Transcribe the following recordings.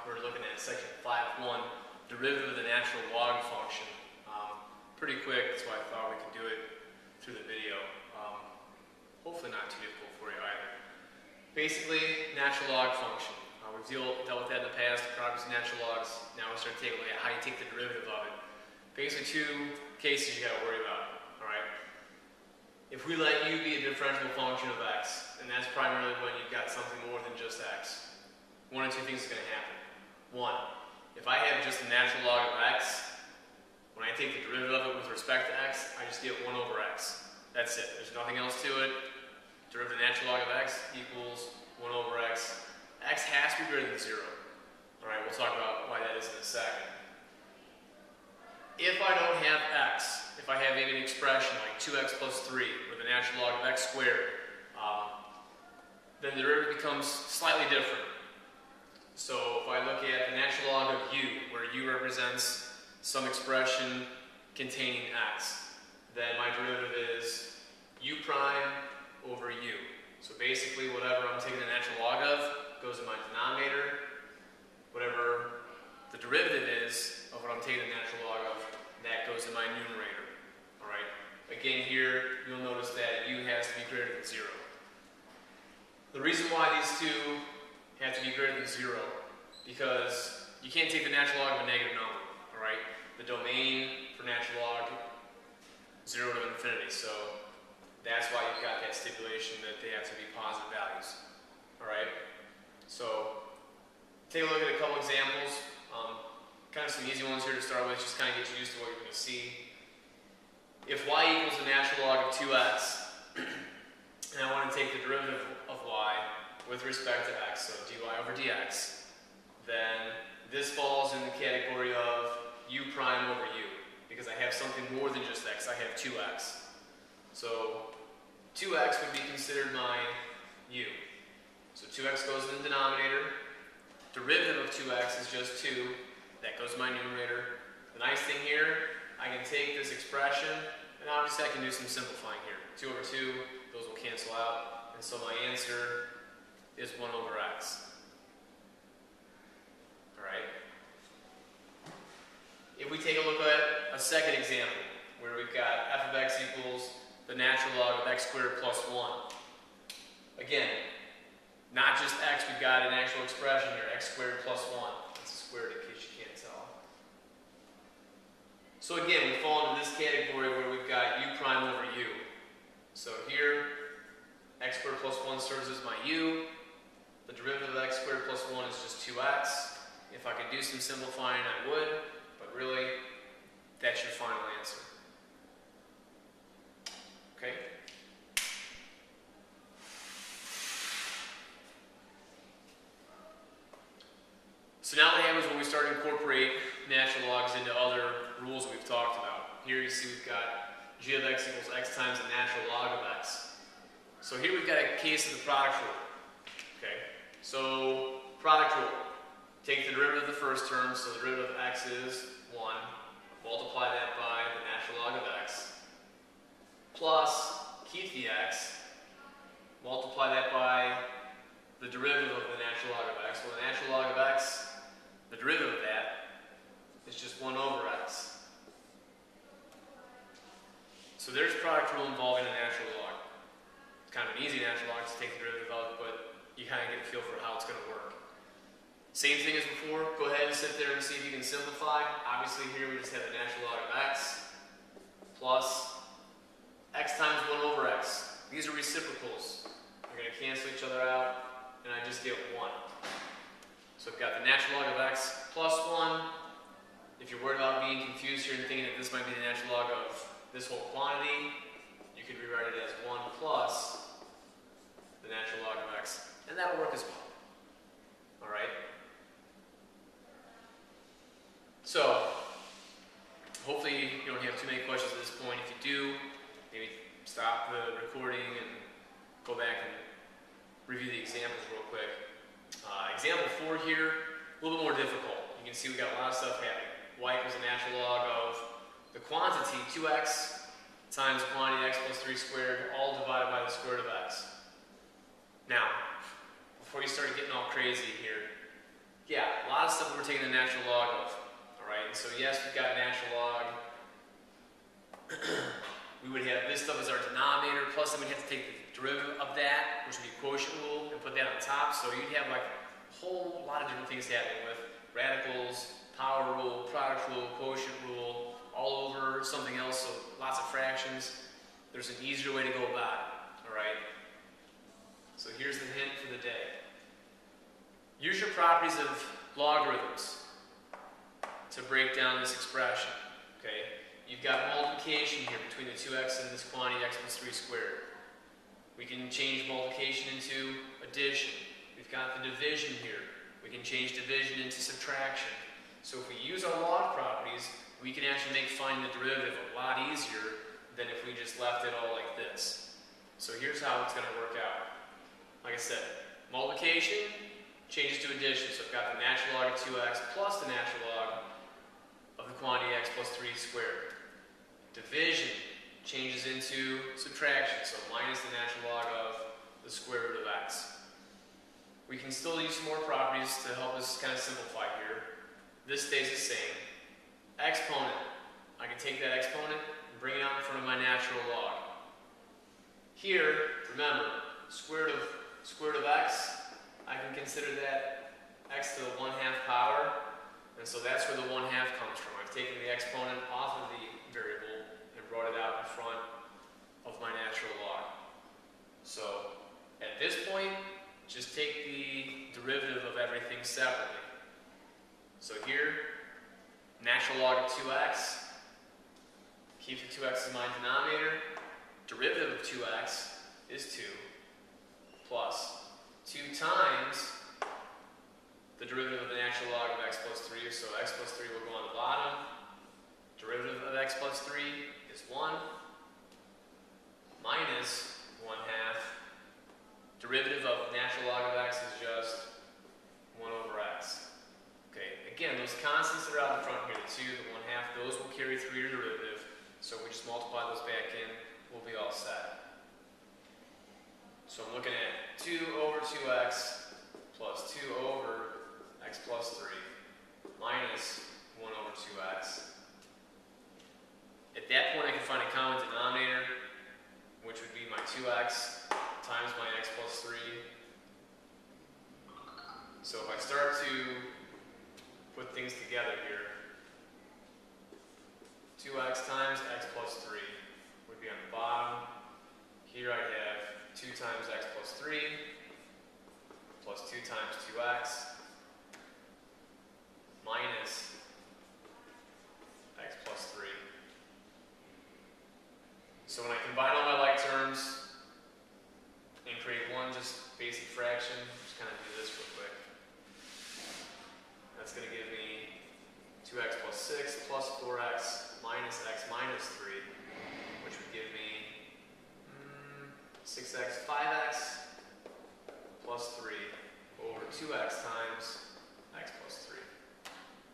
we're looking at section 5.1, derivative of the natural log function. Pretty quick, that's why I thought we could do it through the video. Hopefully not too difficult for you either. Basically, natural log function. We've dealt with that in the past, products of natural logs. Now we start to take a look at how you take the derivative of it. Basically, two cases you got to worry about. All right. If we let u be a differentiable function of x, and that's primarily when you've got something more than just x, one of two things is going to happen. One, if I have just the natural log of x, when I take the derivative of it with respect to x, I just get 1 over x. That's it. There's nothing else to it. Derivative of the natural log of x equals 1 over x. X has to be greater than 0. All right, we'll talk about why that is in a second. If I don't have x, if I have maybe an expression like 2x plus 3, or the natural log of x squared, then the derivative becomes slightly different. So if I look at the natural log of u, where u represents some expression containing x, then my derivative is u prime over u. So basically whatever I'm taking the natural log of goes in my denominator. Whatever the derivative is of what I'm taking the natural log of, that goes in my numerator. Alright? Again here, you'll notice that u has to be greater than 0. The reason why these two have to be greater than 0, because you can't take the natural log of a negative number. Alright? The domain for natural log, 0 to infinity. So that's why you've got that stipulation that they have to be positive values. Alright? So take a look at a couple examples. Kind of some easy ones here to start with, just kind of get you used to what you're going to see. If y equals the natural log of 2x, and I want to take the derivative of y with respect to x, so dy over dx, then this falls in the category of u prime over u, because I have something more than just x, I have 2x. So 2x would be considered my u. So 2x goes in the denominator. Derivative of 2x is just 2. That goes in my numerator. The nice thing here, I can take this expression, and obviously I can do some simplifying here. 2 over 2, those will cancel out, and so my answer is 1 over x. Alright? If we take a look at a second example, where we've got f of x equals the natural log of x squared plus 1. Again, not just x, we've got an actual expression here, x squared plus 1. That's a squared in case you can't tell. So again, we fall into this category where we've got u prime over u. So here, x squared plus 1 serves as my u. The derivative of x squared plus 1 is just 2x. If I could do some simplifying, I would, but really, that's your final answer. Okay? So now what happens when we start to incorporate natural logs into other rules we've talked about. Here you see we've got g of x equals x times the natural log of x. So here we've got a case of the product rule. Okay? So, product rule. Take the derivative of the first term, so the derivative of x is 1. Multiply that by the natural log of x. Plus, keep the x. Multiply that by the derivative of the natural log of x. Well, the natural log of x, the derivative of that, is just 1 over x. So there's product rule involving a natural log. It's kind of an easy natural log to take the derivative of, but you kind of get a feel for how it's going to work. Same thing as before, go ahead and sit there and see if you can simplify. Obviously here we just have the natural log of x plus x times 1 over x. These are reciprocals. They're going to cancel each other out, and I just get 1. So I've got the natural log of x plus 1. If you're worried about being confused here and thinking that this might be the natural log of this whole quantity, you could rewrite it as 1 plus the natural log of x, and that'll work as well. Alright? So, hopefully you don't have too many questions at this point. If you do, maybe stop the recording and go back and review the examples real quick. Example 4 here, a little bit more difficult. You can see we've got a lot of stuff happening. Y equals the natural log of the quantity 2x times quantity x plus 3 squared, all divided by the square root of x. Now, before you start getting all crazy here, yeah, a lot of stuff taking the natural log of. Alright, so yes, we've got natural log. We would have this stuff as our denominator, plus then we'd have to take the derivative of that, which would be quotient rule, and put that on top. So you'd have like a whole lot of different things happening with radicals, power rule, product rule, quotient rule, all over something else, so lots of fractions. There's an easier way to go about it. Alright? So here's the hint for the day. Use your properties of logarithms to break down this expression. Okay? You've got multiplication here between the 2x and this quantity x plus 3 squared. We can change multiplication into addition. We've got the division here. We can change division into subtraction. So if we use our log properties, we can actually make finding the derivative a lot easier than if we just left it all like this. So here's how it's going to work out. Like I said, multiplication changes to addition. So I've got the natural log of 2x plus the natural log of the quantity x plus 3 squared. Division changes into subtraction, so minus the natural log of the square root of x. We can still use some more properties to help us kind of simplify here. This stays the same. Exponent. I can take that exponent and bring it out in front of my natural log. Here, remember, square root of x, I can consider that x to the 1/2 power, and so that's where the 1/2 comes from. I've taken the exponent off of the variable and brought it out in front of my natural log. So at this point, just take the derivative of everything separately. So here, natural log of 2x, keep the 2x in my denominator. Derivative of 2x is 2 plus 2 times the derivative of the natural log of x plus 3, so x plus 3 will go on the bottom. Derivative of x plus 3 is 1 minus 1/2. Derivative of natural log of x is just 1 over x. Okay, again, those constants that are out in front here, the 2, the 1/2, those will carry through your derivative. So we just multiply those back in, we'll be all set. So I'm looking at 2 over 2x plus 2 over x plus 3 minus 1 over 2x. At that point, I can find a common denominator, which would be my 2x times my x plus 3. So if I start to put things together here, 2x times x plus 3 would be on the bottom. Here I'd have 2 times x plus 3 plus 2 times 2x minus x plus 3. So when I combine all my like terms and create one just basic fraction, just kind of do this real quick. That's going to give me 2x plus 6 plus 4x minus x minus 3, which would give me 6x 5x plus 3 over 2x times x plus 3.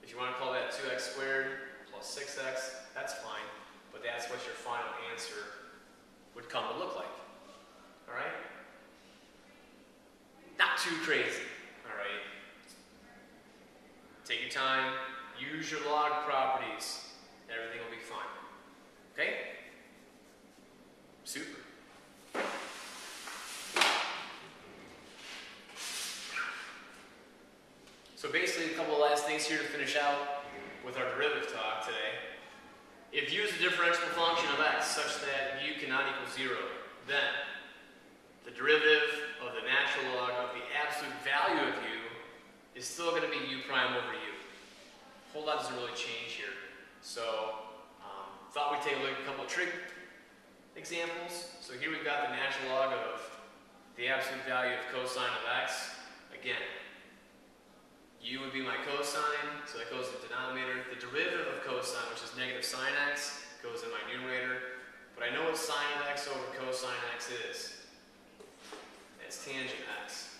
If you want to call that 2x squared plus 6x, that's fine, but that's what your final answer would come to look like. Alright? Not too crazy. Alright? Take your time, use your log properties, everything will be fine. Okay? Super. So basically, a couple of last things here to finish out with our derivative talk today. If u is a differentiable function of x such that u cannot equal 0, then the derivative of the natural log of the absolute value of u is still going to be u prime over u. A whole lot doesn't really change here. So, thought we'd take a look at a couple of trig examples. So here we've got the natural log of the absolute value of cosine of x. Again, u would be my cosine, so that goes in the denominator. The derivative of cosine, which is negative sine x, goes in my numerator. But I know what sine of x over cosine x is. It's tangent x.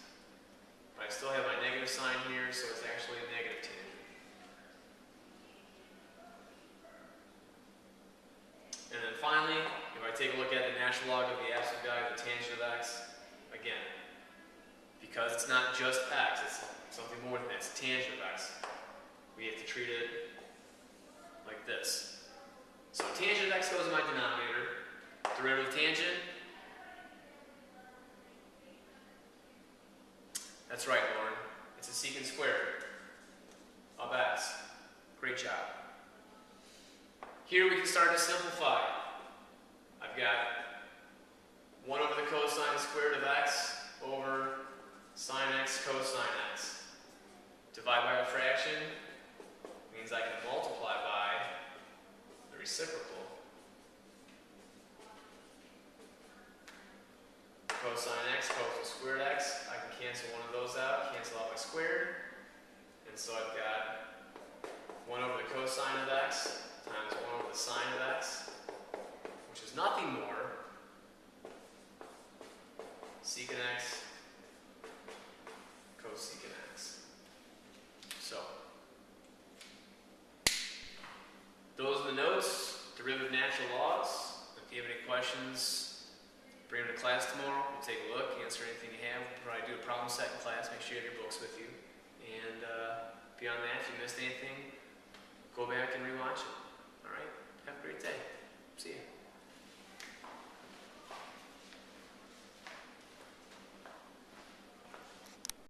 But I still have my negative sign here, so it's actually a negative tangent. And then finally, if I take a look at the natural log of the absolute value of the tangent of x, again, because it's not just x, it's something more than that, it's tangent of x. we have to treat it like this. So tangent of x goes in my denominator. Derivative of tangent. That's right, Lauren. It's a secant squared of x. Great job. Here we can start to simplify. I've got 1 over the cosine squared of x over sine x cosine x. Divide by a fraction means I can multiply by the reciprocal. Cosine x, cosine squared x. I can cancel one of those out, cancel out my squared. And so I've got 1 over the cosine of x times 1 over the sine of x, which is nothing more secant x cosecant x. So, those are the notes, derivative of natural logs. If you have any questions, bring them to class tomorrow. We'll take a look, answer anything you have. We'll probably do a problem set in class. Make sure you have your books with you. And beyond that, if you missed anything, go back